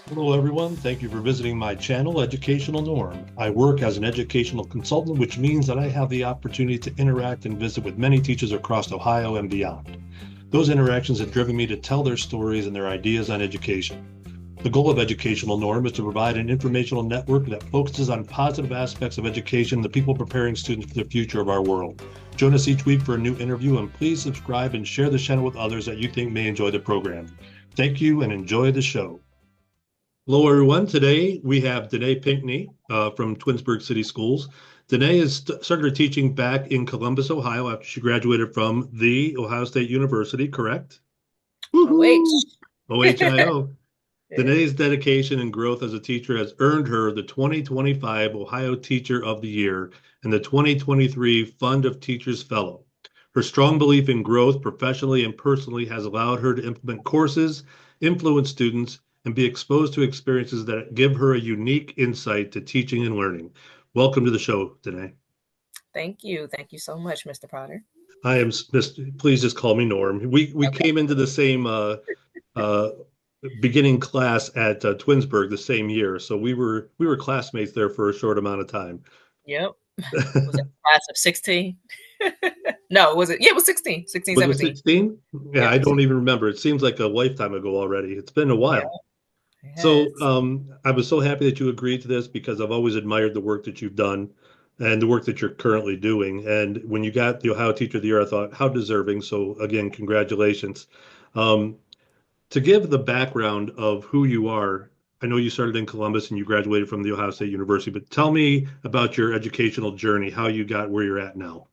Hello, everyone. Thank you for visiting my channel, Educational Norm. I work as an educational consultant, which means that I have the opportunity to interact and visit with many teachers across Ohio and beyond. Those interactions have driven me to tell their stories and their ideas on education. The goal of Educational Norm is to provide an informational network that focuses on positive aspects of education, the people preparing students for the future of our world. Join us each week for a new interview, and please subscribe and share the channel with others that you think may enjoy the program. Thank you and enjoy the show. Hello, everyone. Today we have Danee Pinckney from Twinsburg City Schools. Danee has started teaching back in Columbus, Ohio, after she graduated from the Ohio State University, correct? OH. Woohoo! OHIO. Yeah. Danee's dedication and growth as a teacher has earned her the 2025 Ohio Teacher of the Year and the 2023 Fund of Teachers Fellow. Her strong belief in growth professionally and personally has allowed her to implement courses, influence students, and be exposed to experiences that give her a unique insight to teaching and learning. Welcome to the show, Danee. Thank you. Thank you so much, Mr. Potter. I am, please just call me Norm. We Okay. came into the same uh, beginning class at Twinsburg the same year, so we were classmates there for a short amount of time. Yep. Was it class of 16? No, was it? Yeah, it was 16, 16, Was it 17. 16? Yeah, Yep. I don't even remember. It seems like a lifetime ago already. It's been a Yeah, while. it So has. I was so happy that you agreed to this because I've always admired the work that you've done and the work that you're currently doing. And when you got the Ohio Teacher of the Year, I thought, how deserving. So again, congratulations. Um, to give the background of who you are, I know you started in Columbus and you graduated from the Ohio State University, but tell me about your educational journey, how you got where you're at now.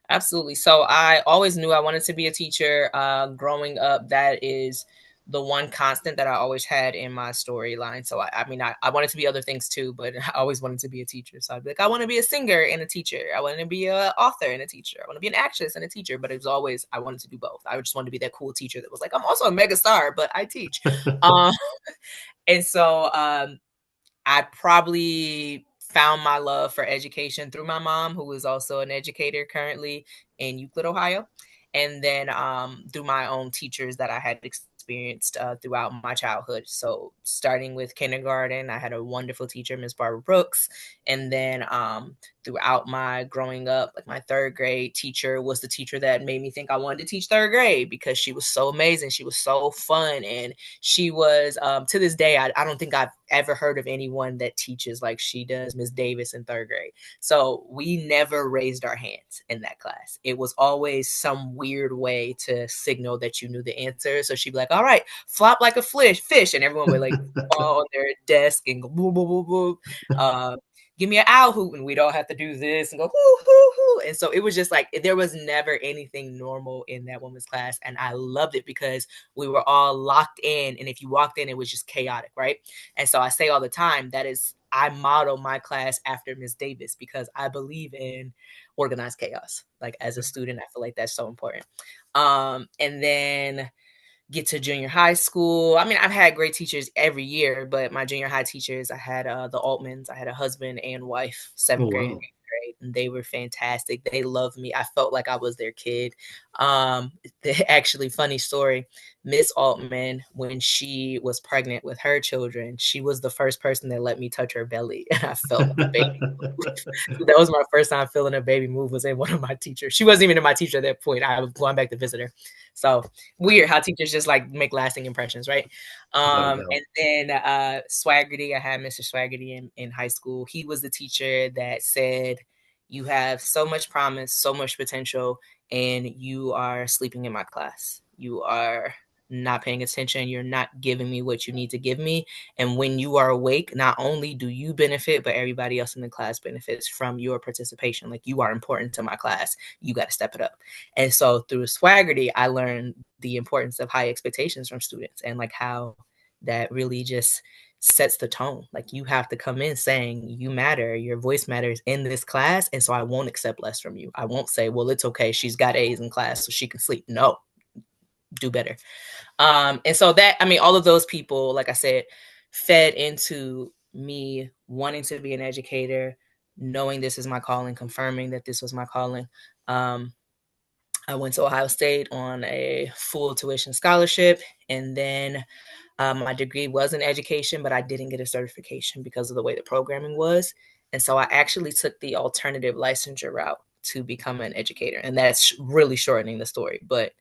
Absolutely. So I always knew I wanted to be a teacher. Growing up, that is the one constant that I always had in my storyline. So I wanted to be other things too, but I always wanted to be a teacher. So I'd be like, I want to be a singer and a teacher. I want to be an author and a teacher. I want to be an actress and a teacher. But it was always I wanted to do both. I just wanted to be that cool teacher that was like, I'm also a mega star, but I teach. Um, and so I probably found my love for education through my mom, who is also an educator currently in Euclid, Ohio. And then through my own teachers that I had experienced throughout my childhood. So, starting with kindergarten, I had a wonderful teacher, Miss Barbara Brooks. And then throughout my growing up, like my third grade teacher was the teacher that made me think I wanted to teach third grade because she was so amazing. She was so fun. And she was, to this day, I don't think I've ever heard of anyone that teaches like she does, Miss Davis in third grade. So we never raised our hands in that class. It was always some weird way to signal that you knew the answer. So she'd be like, all right, flop like a fish. And everyone would like fall on their desk and go boo, boo, boo, boo. Uh, Give me an owl hoot, and we'd all have to do this and go hoo hoo hoo. And so it was just like there was never anything normal in that woman's class, and I loved it because we were all locked in, and if you walked in, it was just chaotic, right? And so I say all the time that is I model my class after Miss Davis because I believe in organized chaos. Like as a student, I feel like that's so important. And then get to junior high school. I mean, I've had great teachers every year, but my junior high teachers, I had the Altmans. I had a husband and wife, Oh, seventh grade and wow. eighth grade, and they were fantastic. They loved me. I felt like I was their kid. Actually, funny story. Miss Altman, when she was pregnant with her children, she was the first person that let me touch her belly, and I felt like a baby. So that was my first time feeling a baby move was in one of my teachers. She wasn't even in my teacher at that point. I was going back to visit her. So weird how teachers just like make lasting impressions, right? No doubt. And then Swaggerty, I had Mr. Swaggerty in high school. He was the teacher that said, you have so much promise, so much potential, and you are sleeping in my class. You are not paying attention. You're not giving me what you need to give me. And when you are awake, not only do you benefit, but everybody else in the class benefits from your participation. Like you are important to my class. You got to step it up. And so through Swaggerty, I learned the importance of high expectations from students and like how that really just sets the tone. Like you have to come in saying you matter, your voice matters in this class. And so I won't accept less from you. I won't say, well, it's okay. She's got A's in class, so she can sleep. No, do better. And so that, I mean, all of those people, like I said, fed into me wanting to be an educator, knowing this is my calling, confirming that this was my calling. Um, I went to Ohio State on a full tuition scholarship. And then My degree was in education, but I didn't get a certification because of the way the programming was. And so I actually took the alternative licensure route to become an educator. And that's really shortening the story, but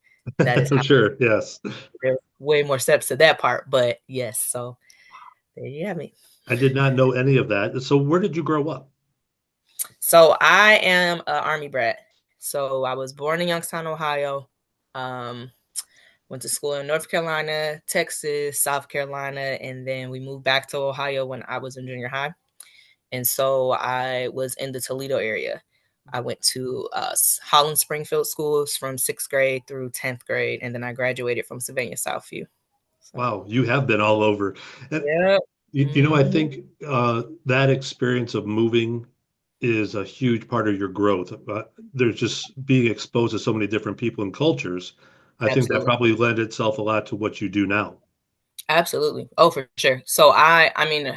that is how Sure, yes. there's way more steps to that part. But yes, so there you have me. I did not know any of that. So where did you grow up? So I am an Army brat. So I was born in Youngstown, Ohio. Um, Went to school in North Carolina, Texas, South Carolina, and then we moved back to Ohio when I was in junior high. And so I was in the Toledo area. I went to Holland Springfield schools from 6th grade through 10th grade, and then I graduated from Sylvania Southview. So, Wow, you have been all over. And yeah. I Mm-hmm. think that experience of moving is a huge part of your growth. There's just being exposed to so many different people and cultures. I think that Absolutely. probably lent itself a lot to what you do now. Absolutely. Oh, for sure. So I mean,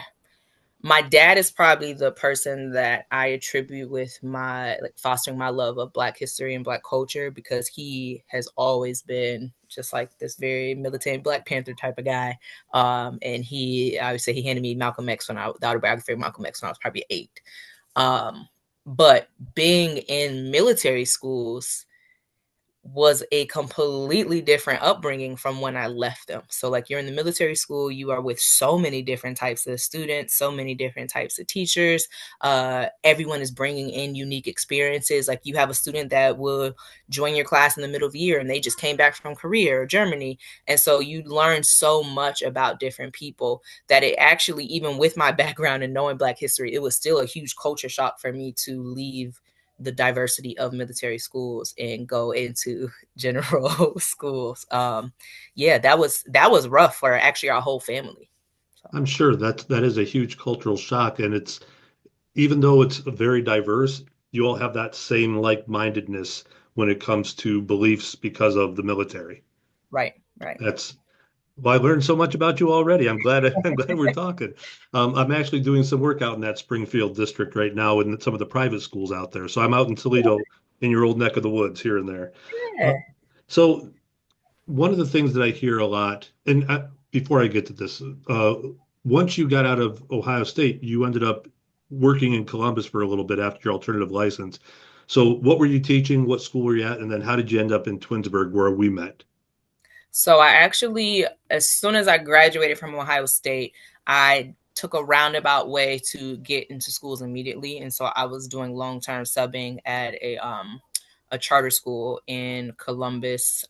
my dad is probably the person that I attribute with my like fostering my love of Black history and Black culture because he has always been just like this very militant Black Panther type of guy. And I would say he handed me Malcolm X the autobiography of Malcolm X when I was probably 8. Um, but being in military schools was a completely different upbringing from when I left them. So, like, you're in the military school, you are with so many different types of students, so many different types of teachers. Everyone is bringing in unique experiences. Like, you have a student that will join your class in the middle of the year and they just came back from Korea or Germany. And so you learn so much about different people that it actually, even with my background and knowing Black history, it was still a huge culture shock for me to leave the diversity of military schools and go into general schools. Yeah, that was rough for actually our whole family. So, I'm sure that is a huge cultural shock, and it's even though it's very diverse, you all have that same like-mindedness when it comes to beliefs because of the military. right, right. That's Well, I learned so much about you already. I'm glad I'm glad we're talking. I'm actually doing some work out in that Springfield district right now in some of the private schools out there. So I'm out in Toledo in your old neck of the woods here and there. Uh, Yeah. so one of the things that I hear a lot, and before I get to this, once you got out of Ohio State, you ended up working in Columbus for a little bit after your alternative license. So what were you teaching? What school were you at? And then how did you end up in Twinsburg where we met? So I actually, as soon as I graduated from Ohio State, I took a roundabout way to get into schools immediately, and so I was doing long-term subbing at a charter school in Columbus.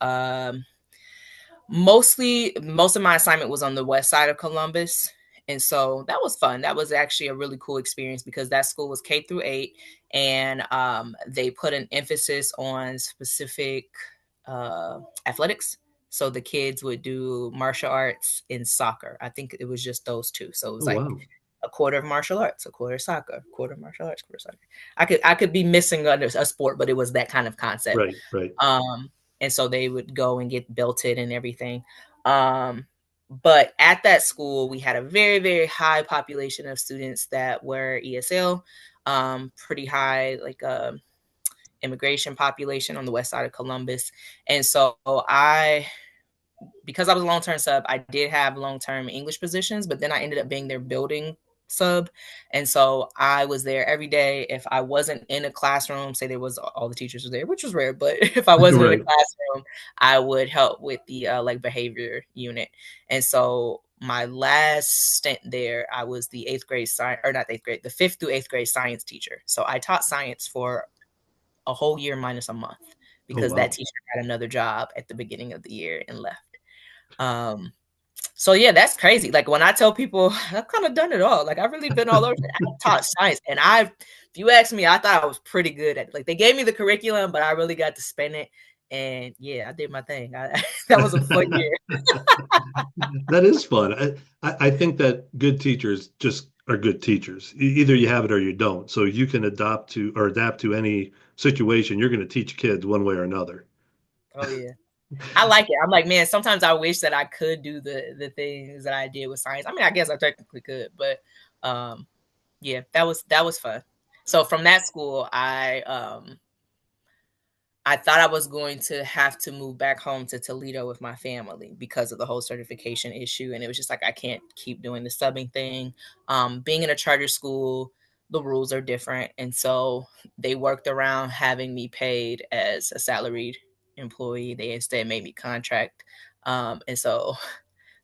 Most of my assignment was on the west side of Columbus. And so that was fun. That was actually a really cool experience because that school was K through 8, and they put an emphasis on specific athletics. So the kids would do martial arts and soccer. I think it was just those two. So it was Oh, like wow. a quarter of martial arts, a quarter soccer, a quarter martial arts, quarter soccer. I could be missing a sport, but it was that kind of concept. Right, right. Um, and so they would go and get belted and everything. Um, but at that school, we had a very, very high population of students that were ESL, pretty high, like immigration population on the west side of Columbus. And so because I was a long-term sub, I did have long-term English positions, but then I ended up being their building sub. And so I was there every day. If I wasn't in a classroom, say there was all the teachers were there, which was rare, but if I wasn't in a Right. classroom, I would help with the like behavior unit. And so my last stint there, I was the 8th grade science, or not 8th grade, the 5th through 8th grade science teacher. So I taught science for a whole year minus a month Oh, because that wow. teacher had another job at the beginning of the year and left. Um, so yeah, that's crazy. Like when I tell people I've kind of done it all. Like I've really been all over. I taught science, and if you ask me, I thought I was pretty good at it. Like they gave me the curriculum, but I really got to spend it. And yeah, I did my thing. That was a fun year. That is fun. I think that good teachers just are good teachers. Either you have it or you don't. So you can adopt to or adapt to any situation. You're going to teach kids one way or another. Oh yeah, I like it. I'm like, man. Sometimes I wish that I could do the things that I did with science. I mean, I guess I technically could, but um, yeah, that was fun. So from that school, I thought I was going to have to move back home to Toledo with my family because of the whole certification issue. And it was just like, I can't keep doing the subbing thing. Being in a charter school, the rules are different. And so they worked around having me paid as a salaried employee. They instead made me contract. And so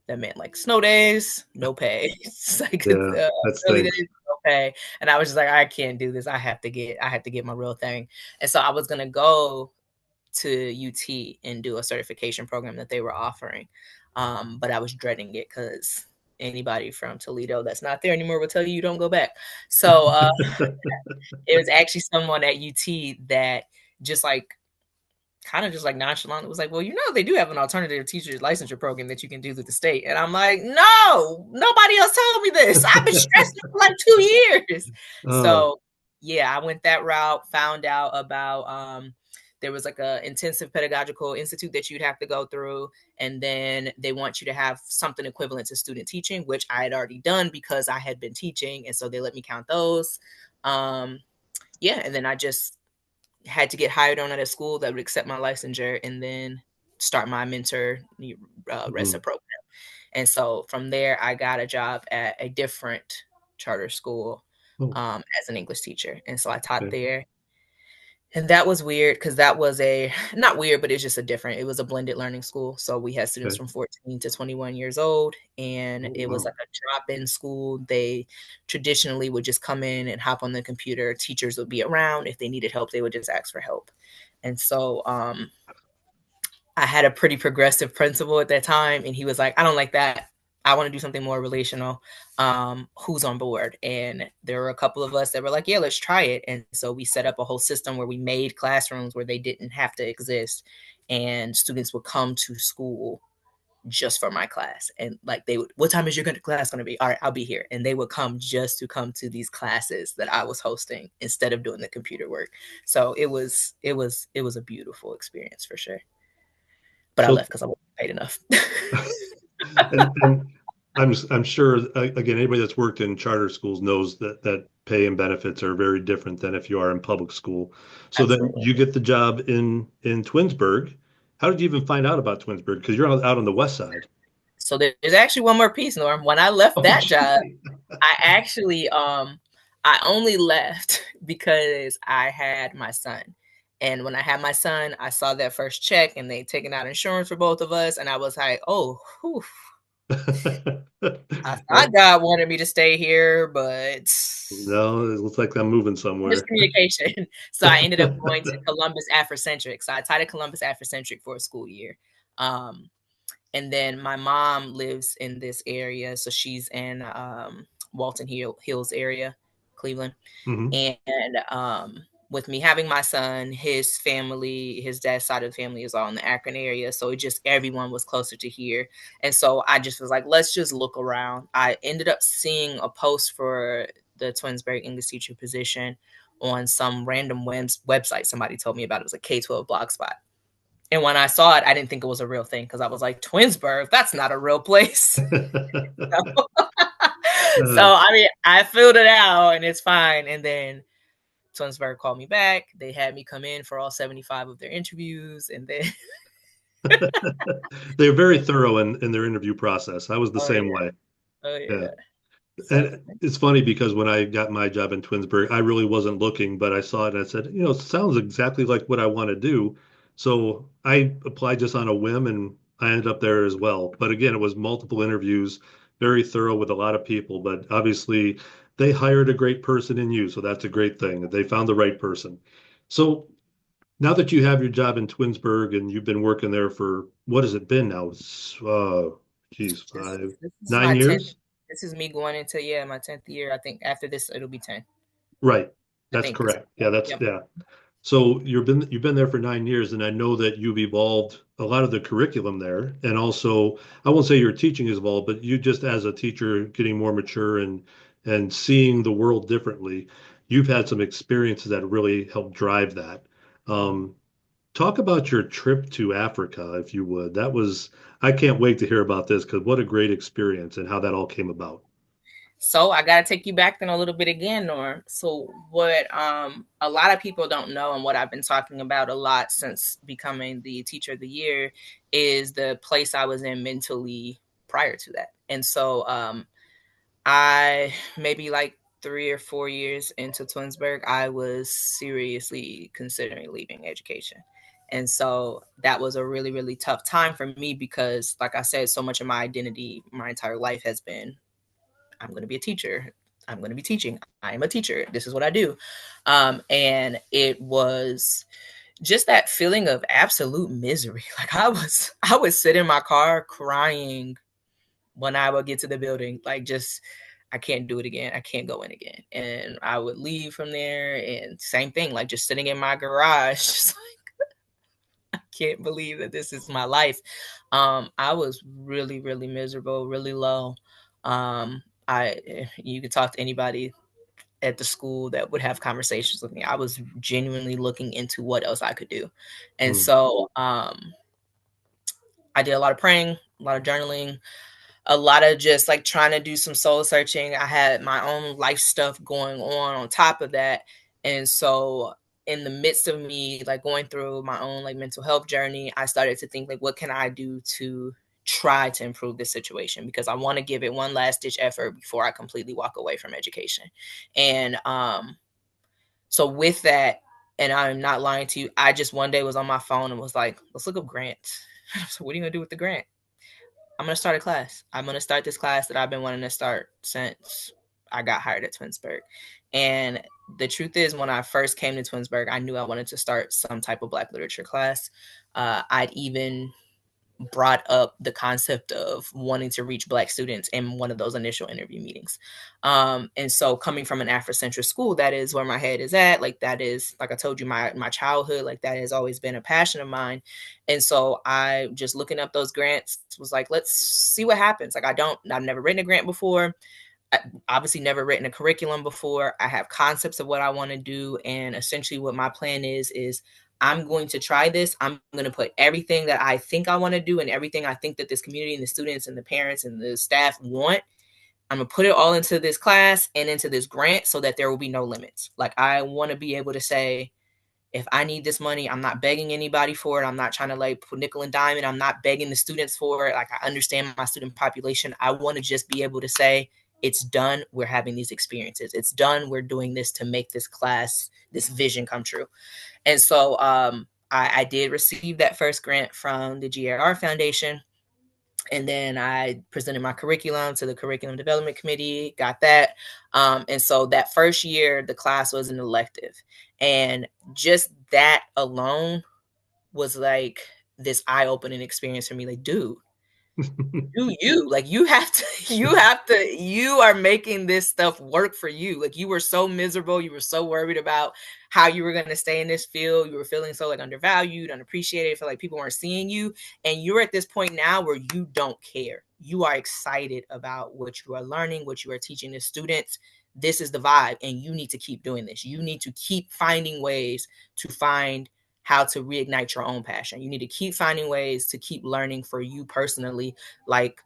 that meant like snow days, no pay. It's like Yeah, that early stinks. days, no pay. And I was just like, I can't do this. I have to get my real thing. And so I was gonna go to UT and do a certification program that they were offering. But I was dreading it because anybody from Toledo that's not there anymore will tell you don't go back. So it was actually someone at UT that just like kind of just like nonchalant. It was like, well, they do have an alternative teacher licensure program that you can do through the state. And I'm like, no, nobody else told me this. I've been stressing for like 2 years. Oh, So yeah, I went that route, found out about there was like a intensive pedagogical institute that you'd have to go through. And then they want you to have something equivalent to student teaching, which I had already done because I had been teaching. And so they let me count those. Yeah. And then I just had to get hired on at a school that would accept my licensure and then start my mentor mhm. resident program. And so from there, I got a job at a different charter school Oh, as an English teacher. And so I taught okay, there. And that was weird because that was not weird, but it's just it was a blended learning school. So we had students okay. from 14 to 21 years old, and Oh, it was wow. like a drop in school. They traditionally would just come in and hop on the computer. Teachers would be around. If they needed help, they would just ask for help. And so I had a pretty progressive principal at that time, and he was like, I don't like that. I want to do something more relational. Who's on board? And there were a couple of us that were like, yeah, let's try it. And so we set up a whole system where we made classrooms where they didn't have to exist. And students would come to school just for my class. And like they would, what time is your class going to be? All right, I'll be here. And they would come just to come to these classes that I was hosting instead of doing the computer work. So it was a beautiful experience for sure. But I So, left because I wasn't paid enough. and I'm sure again anybody that's worked in charter schools knows that pay and benefits are very different than if you are in public school. So then Absolutely. you get the job in Twinsburg. How did you even find out about Twinsburg? Because you're out on the west side. So there's actually one more piece, Norm. When I left Oh, that job, gee. I actually I only left because I had my son. And when I had my son, I saw that first check and they taken out insurance for both of us. And I was like, oh, whew. I thought Well, God wanted me to stay here, but no, it looks like I'm moving somewhere. miscommunication. So I ended up going to Columbus Afrocentric. So I taught at Columbus Afrocentric for a school year. Um, and then my mom lives in this area, so she's in Walton Hills area, Cleveland. Hmm. And with me having my son, his family, his dad's side of the family is all in the Akron area, so it just everyone was closer to here. And so I just was like, let's just look around. I ended up seeing a post for the Twinsburg English teacher position on some random website somebody told me about. It was a K-12 blog spot. And when I saw it, I didn't think it was a real thing because I was like, Twinsburg, that's not a real place. So, Uh, I mean, I filled it out and it's fine. And then Twinsburg called me back. They had me come in for all 75 of their interviews. And then, they're very thorough in their interview process. I was the oh, same yeah. way. Oh, Yeah. yeah. So, And it's funny because when I got my job in Twinsburg, I really wasn't looking, but I saw it and I said, it sounds exactly like what I want to do. So I applied just on a whim and I ended up there as well. But again, it was multiple interviews, very thorough with a lot of people. But obviously, they hired a great person in you. So that's a great thing. They found the right person. So now that you have your job in Twinsburg and you've been working there for what has it been now? Geez, this is nine my 10th. years? This is me going into, yeah, my 10th year. I think after this, it'll be 10. Right. I That's think this, correct. Yeah, that's yep. yeah. So you've been there for 9 years, and I know that you've evolved a lot of the curriculum there, and also I won't say your teaching has evolved, but you just as a teacher getting more mature and seeing the world differently, you've had some experiences that really helped drive that. Um, Talk about your trip to Africa, if you would. I can't wait to hear about this because what a great experience and how that all came about. So I gotta take you back then a little bit again, Norm. So what a lot of people don't know, and what I've been talking about a lot since becoming the teacher of the year, is the place I was in mentally prior to that. And so I maybe like 3 or 4 years into Twinsburg, I was seriously considering leaving education. And so that was a really, really tough time for me because, like I said, so much of my identity, my entire life has been I'm going to be a teacher. I'm going to be teaching. I am a teacher. This is what I do. And it was just that feeling of absolute misery. Like I would sit in my car crying when I would get to the building, like just I can't do it again. I can't go in again. And I would leave from there and same thing, like just sitting in my garage, just like I can't believe that this is my life. I was really, really miserable, really low. You could talk to anybody at the school that would have conversations with me. I was genuinely looking into what else I could do. And Mm. so I did a lot of praying, a lot of journaling, a lot of just like trying to do some soul searching. I had my own life stuff going on top of that. And so in the midst of me like going through my own like mental health journey, I started to think like what can I do to try to improve this situation because I want to give it one last ditch effort before I completely walk away from education. And so with that, and I'm not lying to you, I just one day was on my phone and was like, let's look up grants. So what are you gonna do with the grant? I'm gonna start a class. I'm gonna start this class that I've been wanting to start since I got hired at Twinsburg. And the truth is, when I first came to Twinsburg, I knew I wanted to start some type of Black literature class. I'd even brought up the concept of wanting to reach Black students in one of those initial interview meetings. And so coming from an Afrocentric school, that is where my head is at. Like that is, like I told you, my childhood, like that has always been a passion of mine. And so I just looking up those grants was like, let's see what happens. Like I've never written a grant before. I obviously never written a curriculum before. I have concepts of what I want to do. And essentially what my plan is I'm going to try this. I'm going to put everything that I think I want to do and everything I think that this community and the students and the parents and the staff want. I'm going to put it all into this class and into this grant so that there will be no limits. Like I want to be able to say, if I need this money, I'm not begging anybody for it. I'm not trying to like put nickel and dime it. I'm not begging the students for it. Like I understand my student population. I want to just be able to say, it's done. We're having these experiences. It's done. We're doing this to make this class, this vision come true. And so I did receive that first grant from the GRR Foundation. And then I presented my curriculum to the curriculum development committee, got that. And so that first year, the class was an elective. And just that alone was like this eye-opening experience for me. Like, dude, you like you are making this stuff work for you. Like you were so miserable, you were so worried about how you were going to stay in this field, you were feeling so like undervalued, unappreciated, feel like people weren't seeing you, and you're at this point now where you don't care. You are excited about what you are learning, what you are teaching the students. This is the vibe, and you need to keep doing this. You need to keep finding ways to find how to reignite your own passion. You need to keep finding ways to keep learning for you personally. Like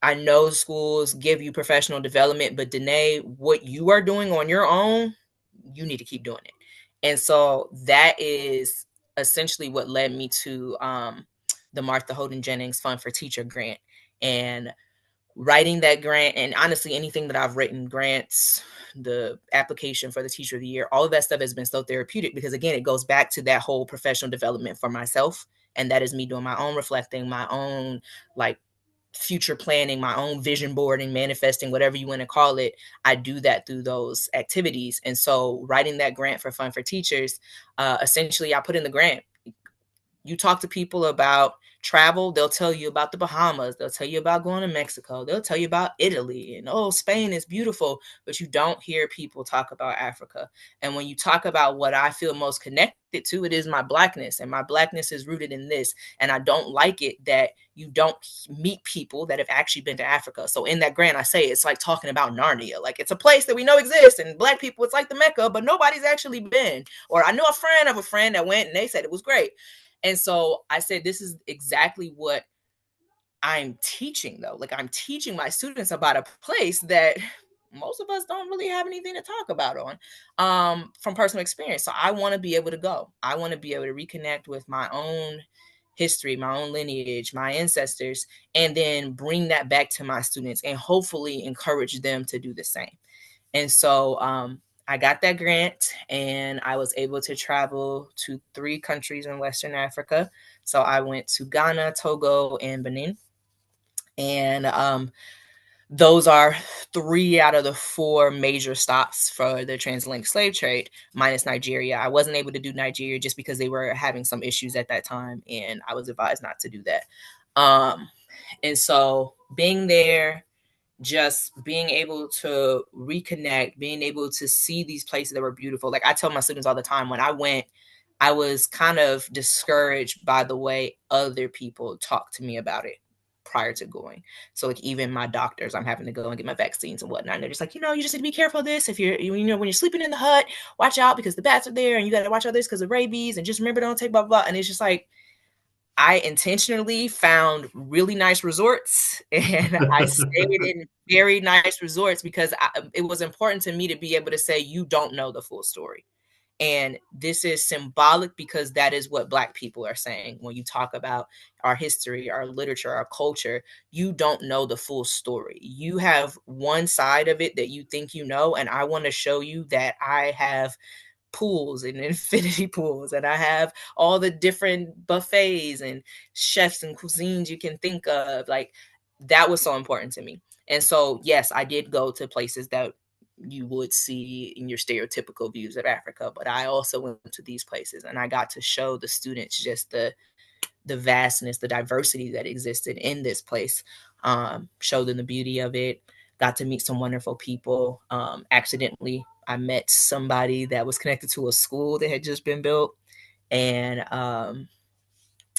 I know schools give you professional development, but Danee, what you are doing on your own, you need to keep doing it. And so that is essentially what led me to the Martha Holden Jennings Fund for Teacher grant. And writing that grant, and honestly anything that I've written, grants, the application for the teacher of the year, all of that stuff has been so therapeutic because again it goes back to that whole professional development for myself, and that is me doing my own reflecting, my own like future planning, my own vision boarding, manifesting, whatever you want to call it. I do that through those activities. And so writing that grant for Fund for Teachers, essentially I put in the grant, you talk to people about travel, they'll tell you about the Bahamas, they'll tell you about going to Mexico, they'll tell you about Italy, and oh, Spain is beautiful, but you don't hear people talk about Africa. And when you talk about what I feel most connected to, it is my Blackness, and my Blackness is rooted in this. And I don't like it that you don't meet people that have actually been to Africa. So in that grant, I say it's like talking about Narnia. Like it's a place that we know exists, and Black people, it's like the Mecca, but nobody's actually been. Or I know a friend of a friend that went and they said it was great. And so I said, this is exactly what I'm teaching, though. Like I'm teaching my students about a place that most of us don't really have anything to talk about on from personal experience. So I want to be able to go. I want to be able to reconnect with my own history, my own lineage, my ancestors, and then bring that back to my students and hopefully encourage them to do the same. And so I got that grant and I was able to travel to 3 countries in Western Africa. So I went to Ghana, Togo, and Benin. And those are 3 out of the 4 major stops for the transatlantic slave trade, minus Nigeria. I wasn't able to do Nigeria just because they were having some issues at that time, and I was advised not to do that. And so being there, just being able to reconnect, being able to see these places that were beautiful. Like I tell my students all the time, when I went, I was kind of discouraged by the way other people talked to me about it prior to going. So like even my doctors, I'm having to go and get my vaccines and whatnot. And they're just like, you just need to be careful of this. If when you're sleeping in the hut, watch out because the bats are there and you got to watch out this because of rabies and just remember don't take blah, blah, blah. And it's just like, I intentionally found really nice resorts and I stayed in very nice resorts because it was important to me to be able to say, you don't know the full story. And this is symbolic because that is what Black people are saying. When you talk about our history, our literature, our culture, you don't know the full story. You have one side of it that you think you know. And I want to show you that I have pools and infinity pools and I have all the different buffets and chefs and cuisines you can think of. Like that was so important to me. And so yes, I did go to places that you would see in your stereotypical views of Africa, but I also went to these places and I got to show the students just the vastness, the diversity that existed in this place. Showed them the beauty of it. Got to meet some wonderful people. Accidentally, I met somebody that was connected to a school that had just been built, and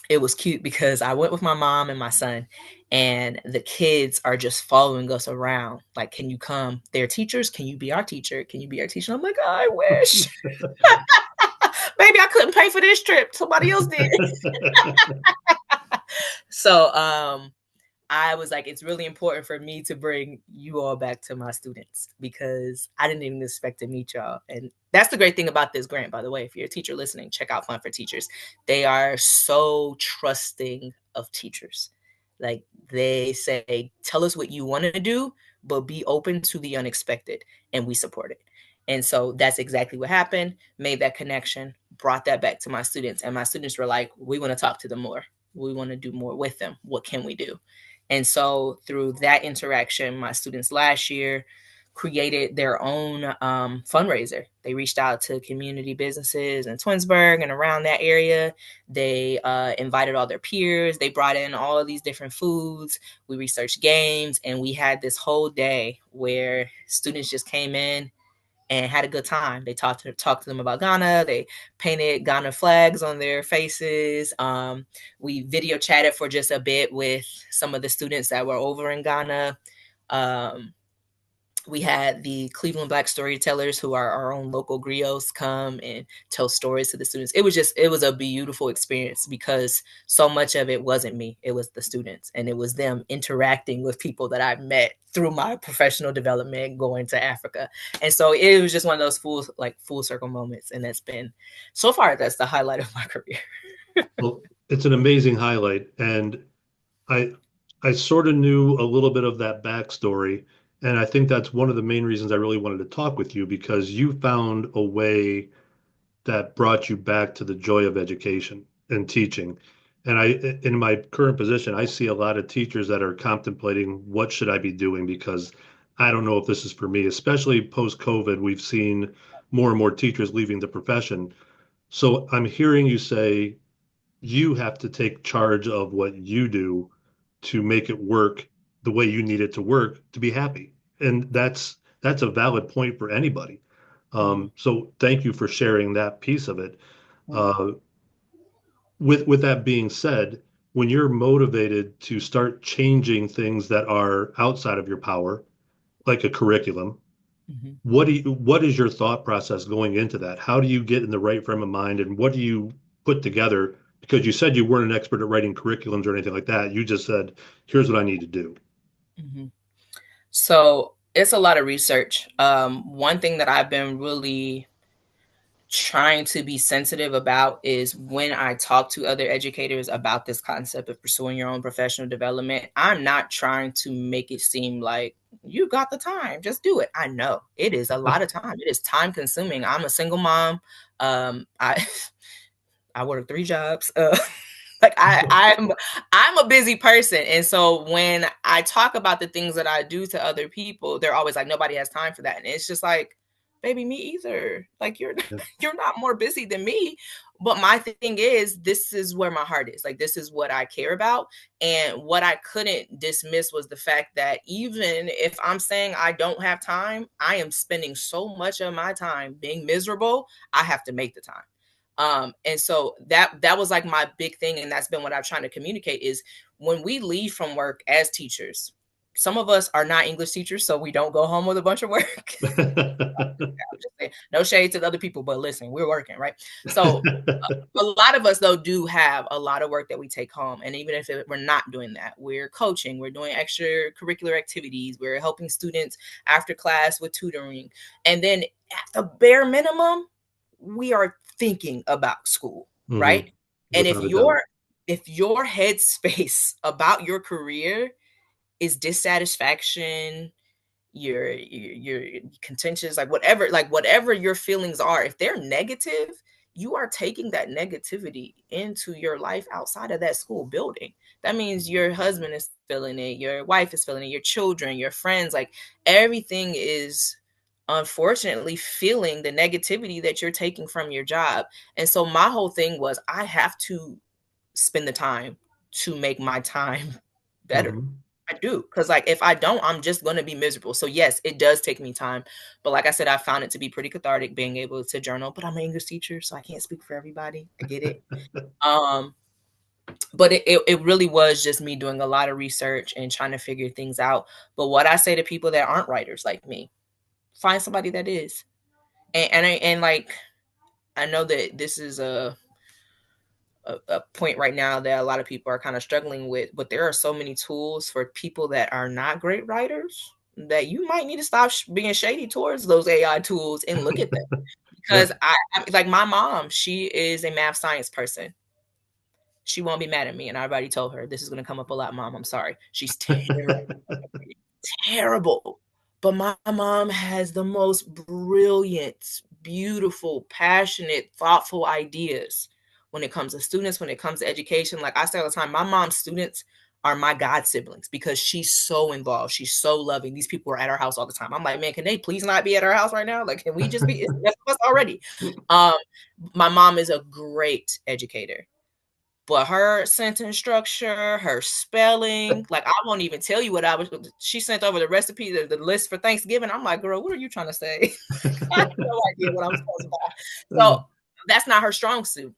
it was cute because I went with my mom and my son, and the kids are just following us around. Like, can you come? They're teachers. Can you be our teacher? Can you be our teacher? I'm like, I wish. Maybe I couldn't pay for this trip. Somebody else did. So I was like, it's really important for me to bring you all back to my students because I didn't even expect to meet y'all. And that's the great thing about this grant, by the way. If you're a teacher listening, check out Fun for Teachers. They are so trusting of teachers. Like they say, tell us what you want to do, but be open to the unexpected, and we support it. And so that's exactly what happened. Made that connection, brought that back to my students, and my students were like, we want to talk to them more. We want to do more with them. What can we do? And so through that interaction, my students last year created their own fundraiser. They reached out to community businesses in Twinsburg and around that area. They invited all their peers. They brought in all of these different foods. We researched games, and we had this whole day where students just came in and had a good time. They talked to them about Ghana. They painted Ghana flags on their faces. We video chatted for just a bit with some of the students that were over in Ghana. We had the Cleveland Black storytellers, who are our own local griots, come and tell stories to the students. It was a beautiful experience because so much of it wasn't me. It was the students, and it was them interacting with people that I met through my professional development going to Africa. And so it was just one of those full circle moments. And that's been, so far, that's the highlight of my career. Well, it's an amazing highlight. And I I sort of knew a little bit of that backstory. And I think that's one of the main reasons I really wanted to talk with you because you found a way that brought you back to the joy of education and teaching. And in my current position, I see a lot of teachers that are contemplating what should I be doing because I don't know if this is for me, especially post COVID. We've seen more and more teachers leaving the profession. So I'm hearing you say you have to take charge of what you do to make it work the way you need it to work to be happy. And that's a valid point for anybody. So thank you for sharing that piece of it. Uh, with that being said, when you're motivated to start changing things that are outside of your power, like a curriculum, Mm-hmm. what is your thought process going into that? How do you get in the right frame of mind, and what do you put together? Because you said you weren't an expert at writing curriculums or anything like that. You just said, "Here's what I need to do." Mm-hmm. So It's a lot of research. One thing that I've been really trying to be sensitive about is when I talk to other educators about this concept of pursuing your own professional development, I'm not trying to make it seem like you got the time, just do it. I know it is a lot of time. It is time consuming. I'm a single mom. I I work 3 jobs. Like I'm a busy person, and so when I talk about the things that I do to other people, they're always like, nobody has time for that, and it's just like, baby, me either. Like you're Yeah. you're not more busy than me. But my thing is, this is where my heart is. Like this is what I care about, and what I couldn't dismiss was the fact that even if I'm saying I don't have time, I am spending so much of my time being miserable. I have to make the time. And so that was like my big thing, and that's been what I'm trying to communicate is when we leave from work as teachers, some of us are not English teachers, so we don't go home with a bunch of work. No shade to the other people, but listen, we're working, right? So a lot of us though do have a lot of work that we take home, and even if we're not doing that, we're coaching, we're doing extracurricular activities, we're helping students after class with tutoring, and then at the bare minimum we are thinking about school, Hmm. right? And Without a doubt. if your headspace about your career is dissatisfaction, your contentious, like whatever your feelings are, if they're negative, you are taking that negativity into your life outside of that school building. That means your husband is feeling it, your wife is feeling it, your children, your friends, like everything is unfortunately feeling the negativity that you're taking from your job. And so my whole thing was I have to spend the time to make my time better. Hmm. I do. Because, like, if I don't, I'm just going to be miserable. So, yes, it does take me time. But, like I said, I found it to be pretty cathartic being able to journal. But I'm an English teacher, so I can't speak for everybody. I get it. Um, but it really was just me doing a lot of research and trying to figure things out. But what I say to people that aren't writers like me, find somebody that is. And like, I know that this is a point right now that a lot of people are kind of struggling with, but there are so many tools for people that are not great writers that you might need to stop being shady towards those AI tools and look at them. Yeah. Because I like my mom, she is a math science person. She won't be mad at me, and I already told her this is going to come up a lot. Mom, I'm sorry. She's terrible, terrible. But my mom has the most brilliant, beautiful, passionate, thoughtful ideas when it comes to students, when it comes to education. Like I say all the time, my mom's students are my god siblings because she's so involved. She's so loving. These people are at our house all the time. I'm like, man, can they please not be at our house right now? Like, can we just be? It's enough of us already. Um, my mom is a great educator, but her sentence structure, her spelling, like I won't even tell you what I was. She sent over the recipe, the list for Thanksgiving. I'm like, girl, what are you trying to say? I have no idea what I'm supposed to buy. So that's not her strong suit.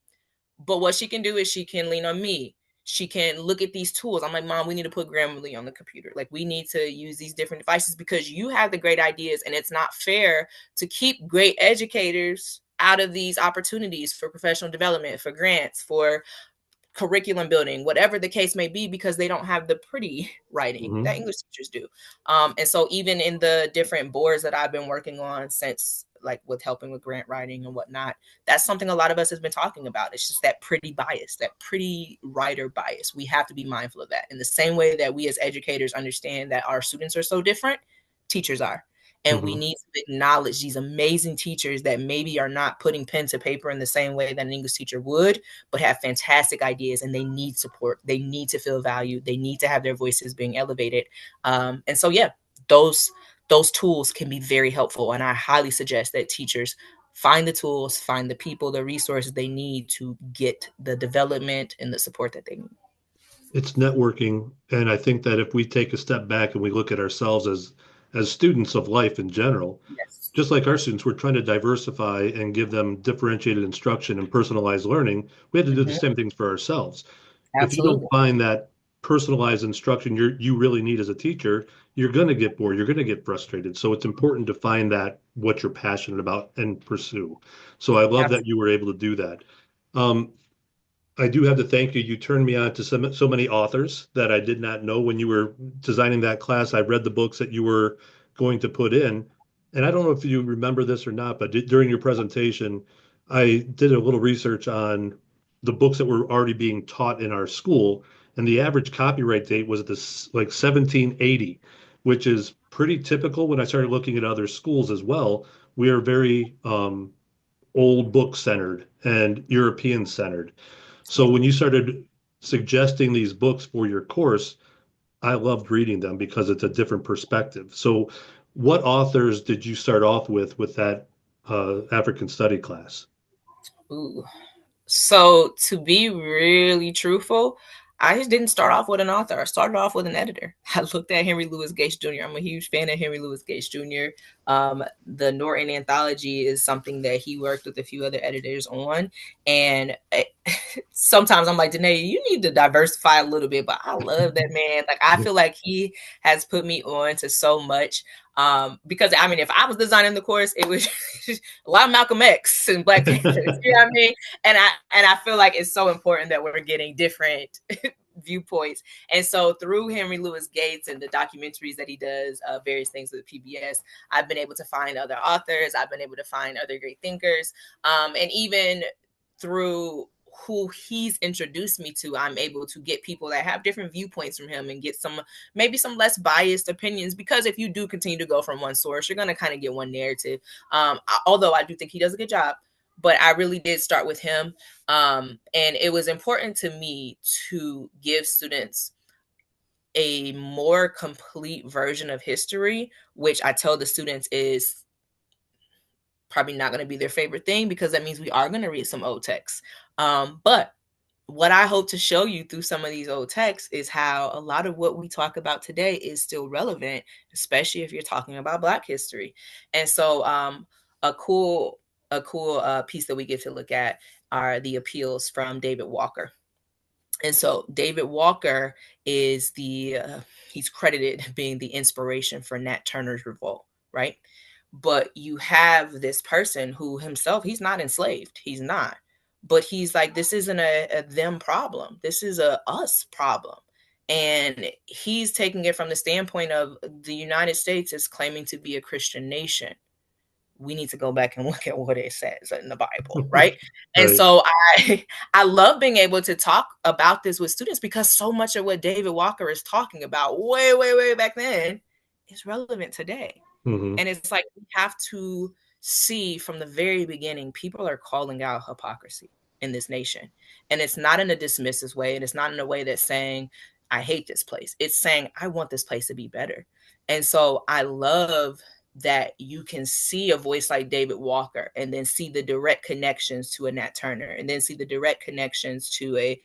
But what she can do is she can lean on me. She can look at these tools. I'm like, Mom, we need to put Grammarly on the computer. Like, we need to use these different devices because you have the great ideas, and it's not fair to keep great educators out of these opportunities for professional development, for grants, for curriculum building, whatever the case may be, because they don't have the pretty writing that Hmm. English teachers do. And so even in the different boards that I've been working on since, like with helping with grant writing and whatnot, that's something a lot of us has been talking about. It's just that pretty bias, that pretty writer bias. We have to be mindful of that. In the same way that we as educators understand that our students are so different, teachers are. And we Hmm. need to acknowledge these amazing teachers that maybe are not putting pen to paper in the same way that an English teacher would, but have fantastic ideas, and they need support. They need to feel valued. They need to have their voices being elevated. And so, yeah, those tools can be very helpful. And I highly suggest that teachers find the tools, find the people, the resources they need to get the development and the support that they need. It's networking, and I think that if we take a step back and we look at ourselves as students of life in general, Yes, just like our students, we're trying to diversify and give them differentiated instruction and personalized learning. We have to do the mm-hmm. same things for ourselves. If you don't Absolutely. find that personalized instruction you really need as a teacher, you're going to get bored, you're going to get frustrated. So it's important to find that what you're passionate about and pursue. So I love that Absolutely. you were able to do that. Um, I do have to thank you. You turned me on to so many authors that I did not know when you were designing that class. I read the books that you were going to put in. And I don't know if you remember this or not, but during your presentation, I did a little research on the books that were already being taught in our school, and the average copyright date was this like 1780, which is pretty typical when I started looking at other schools as well. We are very old book centered and European centered. So Yeah. when you started suggesting these books for your course, I loved reading them because it's a different perspective. So what authors did you start off with that African study class? Ooh. So to be really truthful, I just didn't start off with an author. I started off with an editor. I looked at Henry Louis Gates Jr. I'm a huge fan of Henry Louis Gates Jr. The Norton Anthology is something that he worked with a few other editors on. And sometimes I'm like, Danee, you need to diversify a little bit, but I love that man. Like, I feel like he has put me on to so much. Because I mean, if I was designing the course, it was a lot of Malcolm X and Black Panthers. You know what I mean? And I feel like it's so important that we're getting different viewpoints. And so through Henry Louis Gates and the documentaries that he does, various things with PBS, I've been able to find other authors. I've been able to find other great thinkers. And even through who he's introduced me to, I'm able to get people that have different viewpoints from him and get maybe some less biased opinions, because if you do continue to go from one source, you're going to kind of get one narrative. Although I do think he does a good job, but I really did start with him. And it was important to me to give students a more complete version of history, which I tell the students is probably not going to be their favorite thing, because that means we are going to read some old texts. But what I hope to show you through some of these old texts is how a lot of what we talk about today is still relevant, especially if you're talking about Black history. And so a cool piece that we get to look at are the appeals from David Walker. And so David Walker is he's credited being the inspiration for Nat Turner's revolt, right? But you have this person who himself, he's not enslaved. He's not. But he's like, this isn't a them problem. This is a us problem. And he's taking it from the standpoint of the United States is claiming to be a Christian nation. We need to go back and look at what it says in the Bible, right? And Right. so I love being able to talk about this with students, because so much of what David Walker is talking about way, way, way back then is relevant today. Hmm. And it's like we have to see from the very beginning, people are calling out hypocrisy in this nation. And it's not in a dismissive way. And it's not in a way that's saying, I hate this place. It's saying, I want this place to be better. And so I love that you can see a voice like David Walker and then see the direct connections to a Nat Turner, and then see the direct connections to a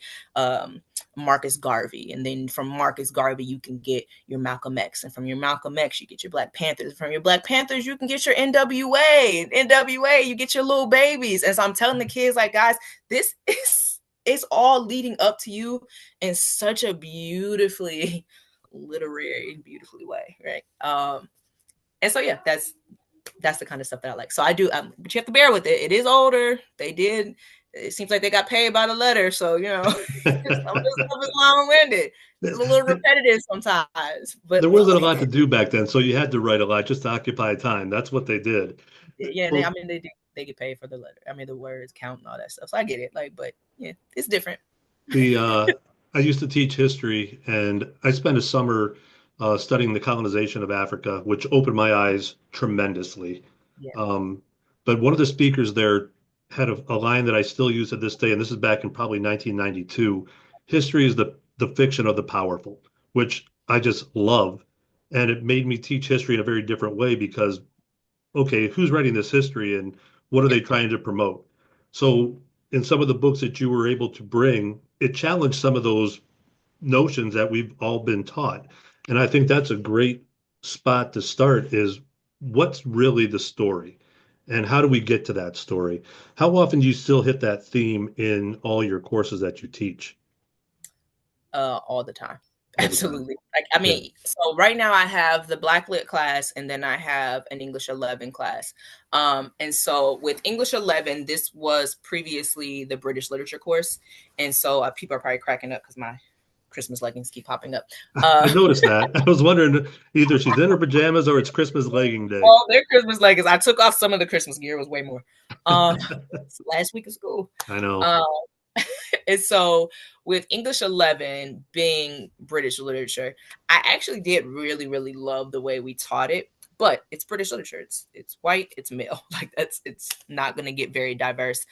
Marcus Garvey. And then from Marcus Garvey, you can get your Malcolm X. And from your Malcolm X, you get your Black Panthers. From your Black Panthers, you can get your NWA. And NWA, you get your little babies. And so I'm telling the kids, like, guys, this is it's all leading up to you in such a beautifully literary, beautifully way, right? And so yeah, that's the kind of stuff that I like. So I do, but you have to bear with it. It is older. It seems like they got paid by the letter. So, you know, some of this stuff is long-winded. It's a little repetitive sometimes, but There love wasn't a lot to it. do back then, so you had to write a lot just to occupy time. That's what they did. Yeah, Well, they get paid for the letter. I mean, the words count and all that stuff. So I get it. Like, but yeah, it's different. the I used to teach history, and I spent a summer studying the colonization of Africa, which opened my eyes tremendously. Yeah. Um, but one of the speakers there had a line that I still use to this day, and this is back in probably 1992. History is the fiction of the powerful, which I just love, and it made me teach history in a very different way because okay, who's writing this history and what are Yeah. they trying to promote? So, in some of the books that you were able to bring, it challenged some of those notions that we've all been taught. And I think that's a great spot to start is what's really the story and how do we get to that story? How often do you still hit that theme in all your courses that you teach All the time. all the time? Absolutely. Like, I Yeah. mean, so right now I have the Black Lit class, and then I have an English 11 class. And so with English 11, this was previously the British literature course. And so people are probably cracking up because my Christmas leggings keep popping up. I noticed that. I was wondering either she's in her pajamas or it's Christmas legging day. Oh, they're Christmas leggings. I took off some of the Christmas gear. It was way more. Uh, last week of school. I know. Um, and so with English 11 being British literature, I actually did really, really love the way we taught it. But it's British literature. It's white. It's male. Like it's not going to get very diverse.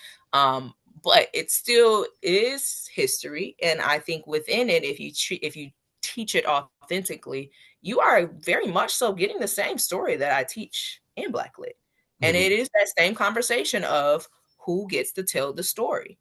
But it still is history, and I think within it, if you teach it authentically, you are very much so getting the same story that I teach in Black Lit, and Mhm. it is that same conversation of who gets to tell the story.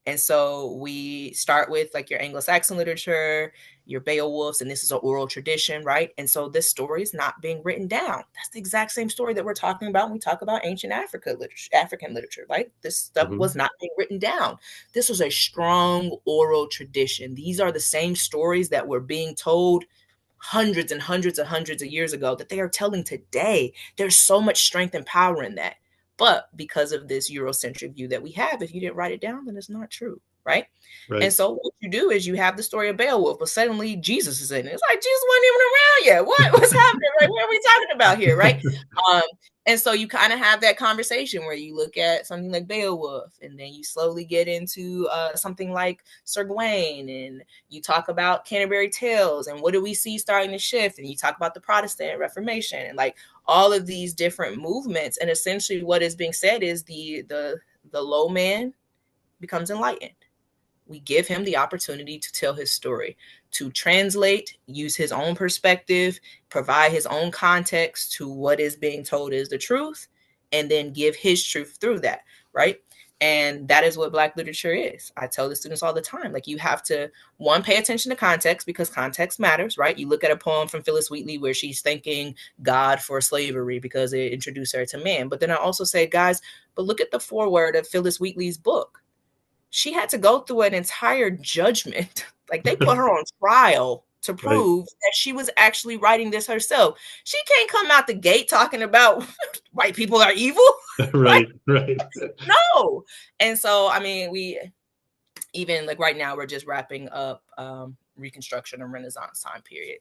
And so we start with like your Anglo-Saxon literature, your Beowulfs, and this is an oral tradition, right? And so this story is not being written down. That's the exact same story that we're talking about when we talk about ancient African literature, right? This stuff Mhm. was not being written down. This was a strong oral tradition. These are the same stories that were being told hundreds and hundreds and hundreds of years ago that they are telling today. There's so much strength and power in that. But because of this Eurocentric view that we have, if you didn't write it down, then it's not true, right? And Right. so what you do is you have the story of Beowulf, but suddenly Jesus is in it. It's like Jesus wasn't even around yet. What's happening? Like, what are we talking about here, right? Um, and so you kind of have that conversation where you look at something like Beowulf, and then you slowly get into something like Sir Gawain, and you talk about Canterbury Tales, and what do we see starting to shift? And you talk about the Protestant Reformation, and like all of these different movements. And essentially, what is being said is the low man becomes enlightened. We give him the opportunity to tell his story, to translate, use his own perspective, provide his own context to what is being told is the truth, and then give his truth through that, right? And that is what Black literature is. I tell the students all the time, like, you have to, one, pay attention to context, because context matters, right? You look at a poem from Phyllis Wheatley where she's thanking God for slavery because it introduced her to man. But then I also say, guys, but look at the foreword of Phyllis Wheatley's book. She had to go through an entire judgment. Like, they put her on trial to Right. prove that she was actually writing this herself. She can't come out the gate talking about white people are evil. Like, Right. Right. no. And so, I mean, we even like right now, we're just wrapping up Reconstruction and Renaissance time period.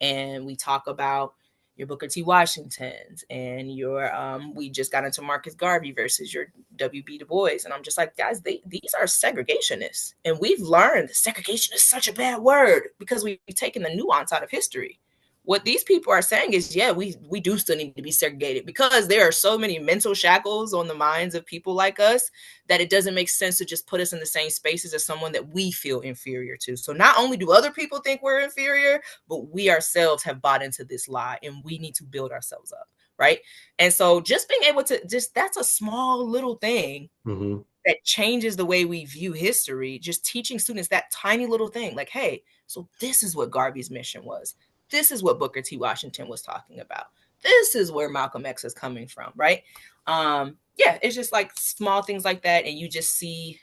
And we talk about your Booker T. Washingtons and your we just got into Marcus Garvey versus your W.B. Du Bois. And I'm just like, guys, these are segregationists. And we've learned segregation is such a bad word because we've taken the nuance out of history. What these people are saying is, yeah, we do still need to be segregated because there are so many mental shackles on the minds of people like us that it doesn't make sense to just put us in the same spaces as someone that we feel inferior to. So not only do other people think we're inferior, but we ourselves have bought into this lie and we need to build ourselves up, right? And so just being able to just, that's a small little thing Mhm. that changes the way we view history. Just teaching students that tiny little thing, like, hey, so this is what Garvey's mission was. This is what Booker T. Washington was talking about. This is where Malcolm X is coming from, right? Yeah, it's just like small things like that. And you just see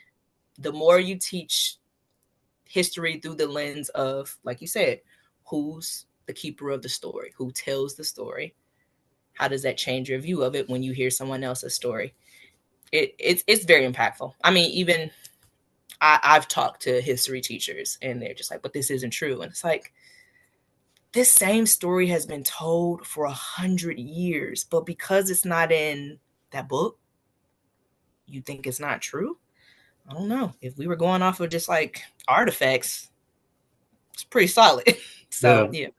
the more you teach history through the lens of, like you said, who's the keeper of the story, who tells the story, how does that change your view of it when you hear someone else's story? It's very impactful. I mean, even I've talked to history teachers and they're just like, but this isn't true. And it's like, this same story has been told for 100 years, but because it's not in that book, you think it's not true. I don't know. If we were going off of just like artifacts, it's pretty solid. So Yeah.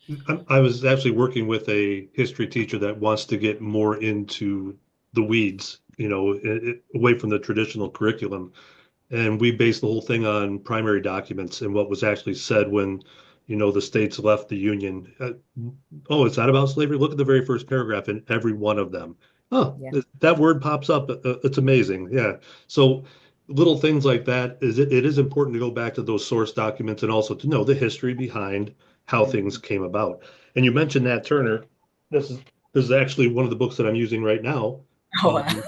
yeah. I was actually working with a history teacher that wants to get more into the weeds, away from the traditional curriculum. And we based the whole thing on primary documents and what was actually said when, the states left the Union. Oh, it's not about slavery. Look at the very first paragraph in every one of them. Oh, Yeah. that word pops up. It's amazing. Yeah. So little things like that it is important to go back to those source documents and also to know the history behind how things Mhm. came about. And you mentioned Nat Turner. This is actually one of the books that I'm using right now. Oh, wow. Um,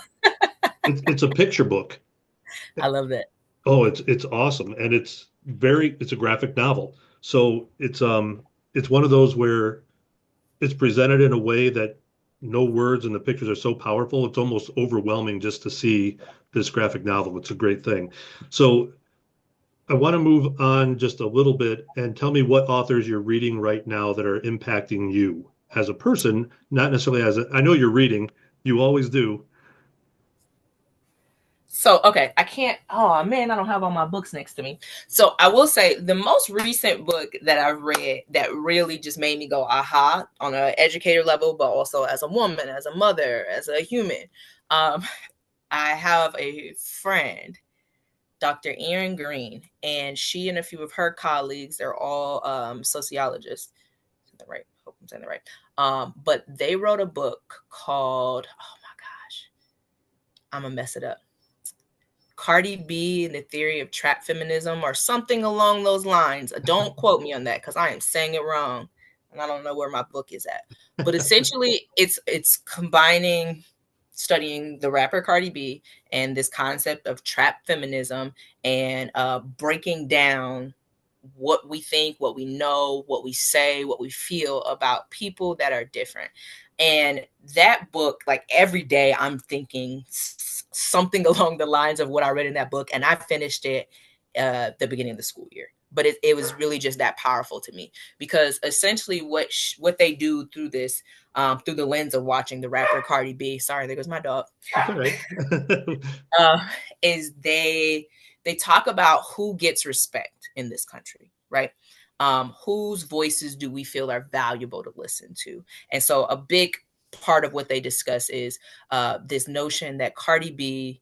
it's a picture book. I love that. Oh, it's awesome, and it's a graphic novel. So it's one of those where it's presented in a way that no words and the pictures are so powerful. It's almost overwhelming just to see this graphic novel. It's a great thing. So I want to move on just a little bit and tell me what authors you're reading right now that are impacting you as a person, not necessarily as a, I know you're reading, you always do. So, okay, I can't, oh man, I don't have all my books next to me. So, I will say the most recent book that I've read that really just made me go, aha, on an educator level, but also as a woman, as a mother, as a human. Um, I have a friend, Dr. Erin Green, and she and a few of her colleagues, they're all sociologists. Is that right? Hope I'm saying that right. But they wrote a book called, oh my gosh, I'm gonna mess it up. Cardi B and the theory of trap feminism or something along those lines. Don't quote me on that because I am saying it wrong and I don't know where my book is at. But essentially it's combining studying the rapper Cardi B and this concept of trap feminism and breaking down what we think, what we know, what we say, what we feel about people that are different. And that book, like every day, I'm thinking something along the lines of what I read in that book. And I finished it the beginning of the school year. But it was really just that powerful to me because essentially what they do through this, through the lens of watching the rapper Cardi B, sorry, there goes my dog. It's all right. uh, is they talk about who gets respect in this country, right? Whose voices do we feel are valuable to listen to? And so a big part of what they discuss is this notion that Cardi B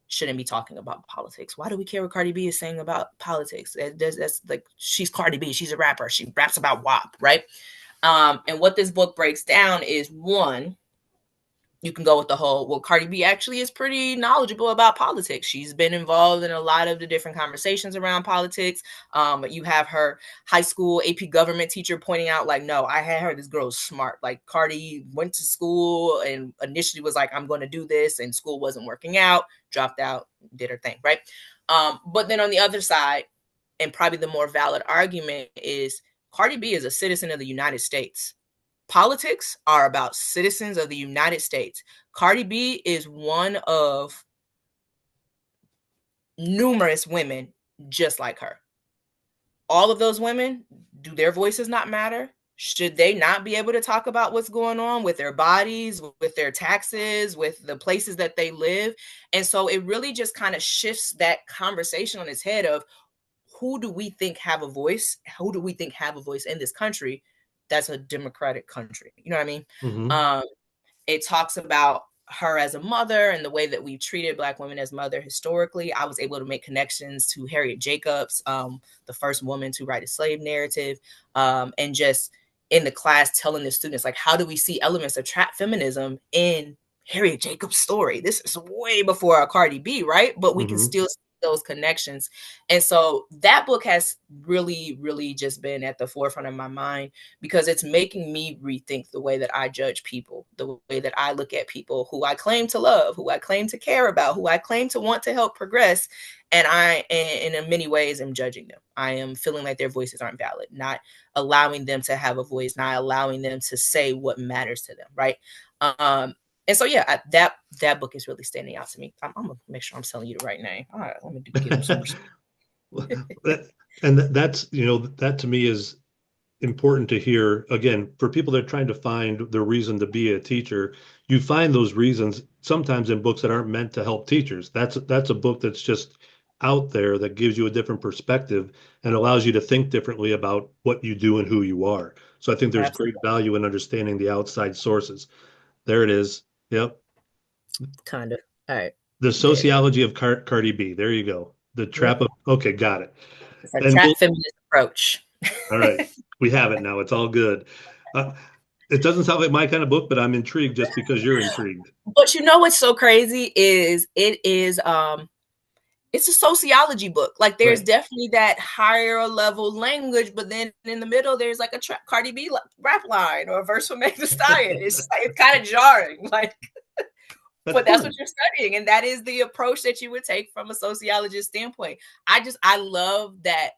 shouldn't be talking about politics. Why do we care what Cardi B is saying about politics? That's like she's Cardi B, she's a rapper, she raps about WAP, right? And what this book breaks down is one, you can go with the whole, well, Cardi B actually is pretty knowledgeable about politics. She's been involved in a lot of the different conversations around politics. You have her high school AP government teacher pointing out, like, no, I had her, this girl's smart. Like, Cardi went to school and initially was like, I'm going to do this, and school wasn't working out, dropped out, did her thing, right? But then on the other side, and probably the more valid argument is Cardi B is a citizen of the United States. Politics are about citizens of the United States. Cardi B is one of numerous women just like her. All of those women, do their voices not matter? Should they not be able to talk about what's going on with their bodies, with their taxes, with the places that they live? And so it really just kind of shifts that conversation on its head of who do we think have a voice? Who do we think have a voice in this country that's a democratic country? You know what I mean? Mm-hmm. Um, it talks about her as a mother and the way that we've treated Black women as mother historically. I was able to make connections to Harriet Jacobs, the first woman to write a slave narrative, and just in the class telling the students, like, how do we see elements of trap feminism in Harriet Jacobs' story? This is way before our Cardi B, right? But we can Mm-hmm. still see those connections. And so that book has really, really just been at the forefront of my mind because it's making me rethink the way that I judge people, the way that I look at people who I claim to love, who I claim to care about, who I claim to want to help progress. And I, in many ways, am judging them. I am feeling like their voices aren't valid, not allowing them to have a voice, not allowing them to say what matters to them, right? Um, and so, yeah, that book is really standing out to me. I'm gonna make sure I'm telling you the right name. All right, let me give them some respect. And that's, that to me is important to hear. Again, for people that are trying to find the reason to be a teacher, you find those reasons sometimes in books that aren't meant to help teachers. That's a book that's just out there that gives you a different perspective and allows you to think differently about what you do and who you are. So I think there's great Absolutely, value in understanding the outside sources. There it is. Yep. kind of. All right, The there it is. sociology of Cardi B. There you go. The trap Yep. of, okay, got it. It's a And trap we'll, feminist approach. all right, we have it now. It's all good. Uh, it doesn't sound like my kind of book, but I'm intrigued just because you're intrigued. But you know what's so crazy is it's a sociology book. Like there's Right. definitely that higher level language, but then in the middle there's like a Cardi B rap line or a verse from Meg Thee Stallion. It's kind of jarring, like, That's but that's what fun. you're studying, and that is the approach that you would take from a sociologist standpoint. I love that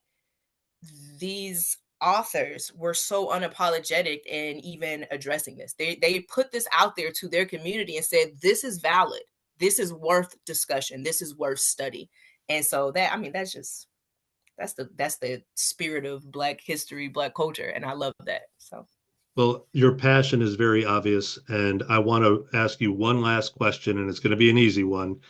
these authors were so unapologetic in even addressing this. They put this out there to their community and said, this is valid. This is worth discussion. This is worth study. And so that, I mean, that's just that's the spirit of Black history, Black culture, and I love that. So Well, your passion is very obvious, and I want to ask you one last question, and it's going to be an easy one.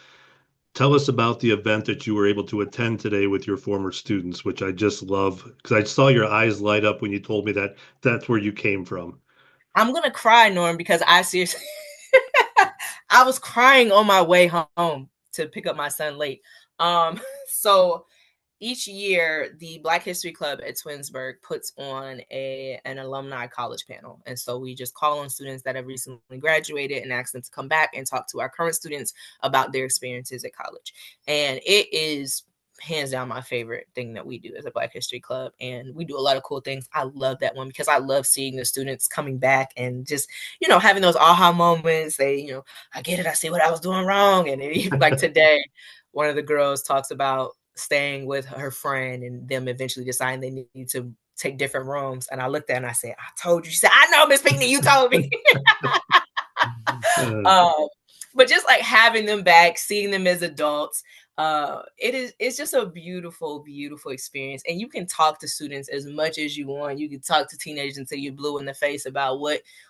Tell us about the event that you were able to attend today with your former students, which I just love because I saw your eyes light up when you told me that that's where you came from. I'm gonna cry, Norm, because I seriously I was crying on my way home to pick up my son late. So each year the Black History Club at Twinsburg puts on an alumni college panel, and so we just call on students that have recently graduated and ask them to come back and talk to our current students about their experiences at college. And it is hands down my favorite thing that we do as a Black History Club, and we do a lot of cool things. I love that one because I love seeing the students coming back and just having those aha moments. They I get it, I see what I was doing wrong. And even like today, one of the girls talks about staying with her friend and them eventually deciding they need to take different rooms. And I looked at her and I said, I told you. She said, I know, Miss Pinckney, you told me. Uh, um, but just like having them back, seeing them as adults, it's just a beautiful, beautiful experience. And you can talk to students as much as you want. You can talk to teenagers until you're blue in the face about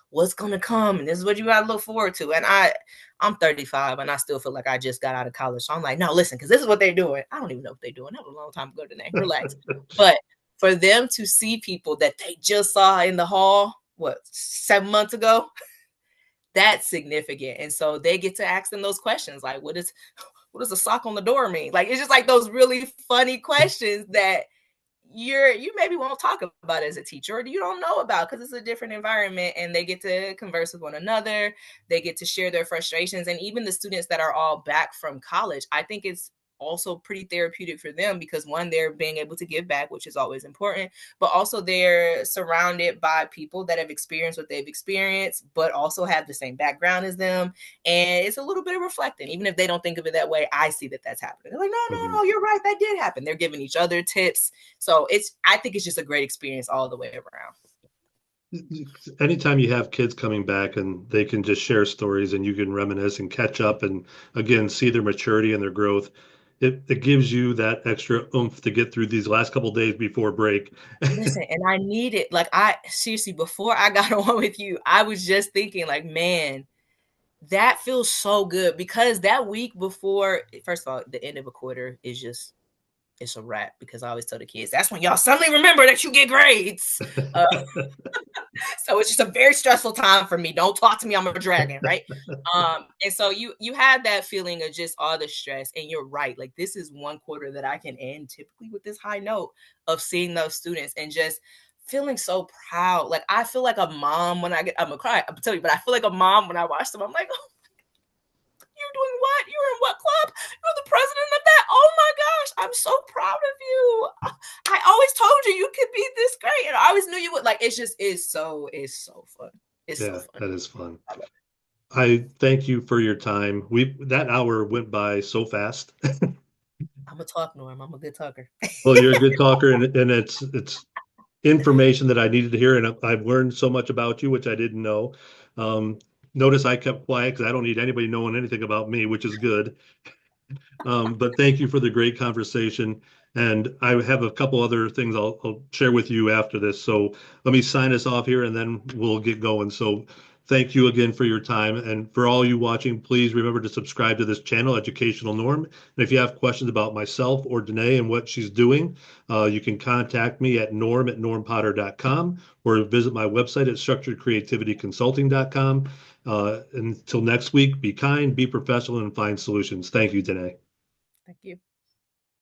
what's gonna come, and this is what you gotta look forward to. And I'm 35 and I still feel like I just got out of college. So I'm like, no, listen, because this is what they're doing. I don't even know what they're doing. That was a long time ago today. Relax. But for them to see people that they just saw in the hall, 7 months ago, that's significant. And so they get to ask them those questions like, what does a sock on the door mean? Like, it's just like those really funny questions that you maybe won't talk about as a teacher, or you don't know about because it's a different environment. And they get to converse with one another. They get to share their frustrations. And even the students that are all back from college, I think it's also pretty therapeutic for them because one, they're being able to give back, which is always important, but also they're surrounded by people that have experienced what they've experienced, but also have the same background as them. And it's a little bit of reflecting. Even if they don't think of it that way, I see that that's happening. They're like, no, no, mhm. no, you're right. That did happen. They're giving each other tips. So I think it's just a great experience all the way around. Anytime you have kids coming back and they can just share stories and you can reminisce and catch up and again see their maturity and their growth, it gives you that extra oomph to get through these last couple days before break. Listen, and I need it. Like, I seriously, before I got on with you, I was just thinking, like, man, that feels so good because that week before, first of all, the end of a quarter is just, it's a wrap because I always tell the kids that's when y'all suddenly remember that you get grades. So it's just a very stressful time for me. Don't talk to me, I'm a dragon, right? And so you have that feeling of just all the stress, and you're right. Like, this is one quarter that I can end typically with this high note of seeing those students and just feeling so proud. Like, I feel like a mom when I'm gonna cry, I'm telling you, but I feel like a mom when I watch them. I'm like, oh, you're doing what? You're in what club? You're the president of that. Oh my gosh, I'm so proud of you. I always told you you could be this great, and I always knew you would. Like, it's so fun. It's so Yeah, fun. that is fun. I thank you for your time. That hour went by so fast. I'm a talk, Norm. I'm a good talker. Well, you're a good talker, and it's information that I needed to hear, and I've learned so much about you, which I didn't know. Um, Notice I kept quiet because I don't need anybody knowing anything about me, which is good. But thank you for the great conversation. And I have a couple other things I'll share with you after this. So let me sign us off here and then we'll get going. So thank you again for your time. And for all you watching, please remember to subscribe to this channel, Educational Norm. And if you have questions about myself or Danee and what she's doing, you can contact me at norm@normpotter.com or visit my website at structuredcreativityconsulting.com. Until next week, be kind, be professional, and find solutions. Thank you, Danee. Thank you.